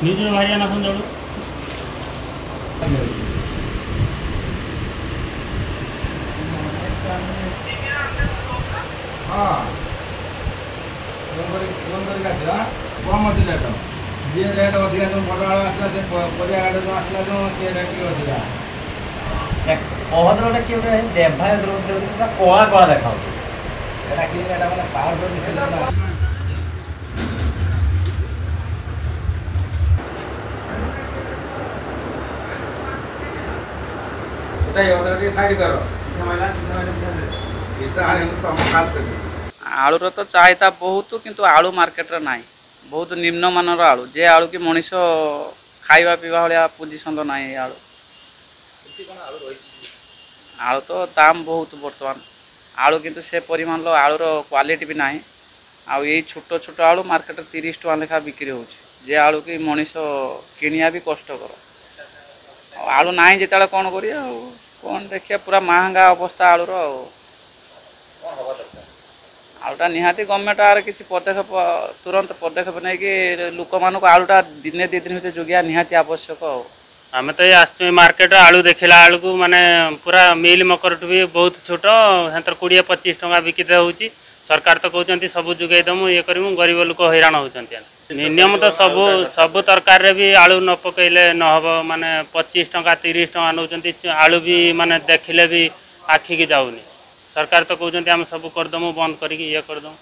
News में बाहर ना फोन जाओ हाँ फोन करके आसिला कम अच्छी रेट जी रेट अधिका जो बड़ आलू आसला से परिया गाड़ी जो आसला जो से रेट टी अधिका ଅହଦ୍ରଟା କିଏ ଗୋଟେ ଦେଭାୟ ପୁରା କଳା କଳା ଦେଖାଉଛି। ଏଟା କି ଏଟା ମାନେ ପାଉଡର ମିଶିଲା ନା ସେଟା ଏଟା ଟିକେ ସାଇड କର इतना आने तो हम खाल कर आलूर तो चाहिदा बहुत किंतु आलू मार्केट ना बहुत निम्न मानर आलू जे आलू की मनीष खाଇବା पीवा भाया पोजिशन ना आलू आलू तो दाम बहुत बर्तमान आलू किंतु से परिमाण आलूर क्वालिटी भी ना आउ ये छोट छोट आलू मार्केट 30 टका लेखा बिक्री हो जे आलू की मनीष किनिया भी कष्टकर आलू ना जिते कौन करिया कौन देखिए पूरा महंगा अवस्था आलूर आलूटा निहाती गवर्नमेंट आर किसी पदक्षेप तुरंत पदक्षेप नहीं कि लोक मानक आलूटा दिने दी दिन भर जोगिया निहाती आवश्यक आम तो ये आस मार्केट आलू देखला आलू को माने पूरा मिल मकर भी बहुत छोट हेतर 20-25 टका बिक्री होची सरकार तो कहते सब जुगे दमु ये करूँ गरीब लोक हैरान होती मिनिमम तो सब तरकार रे भी आलू न पकईले नहब माने 25 टका 30 टका नौ आलू भी माने देखिले भी आखिकी जाऊनी सरकार तो कहते आम सब करदमु बंद करिकी ये करदमु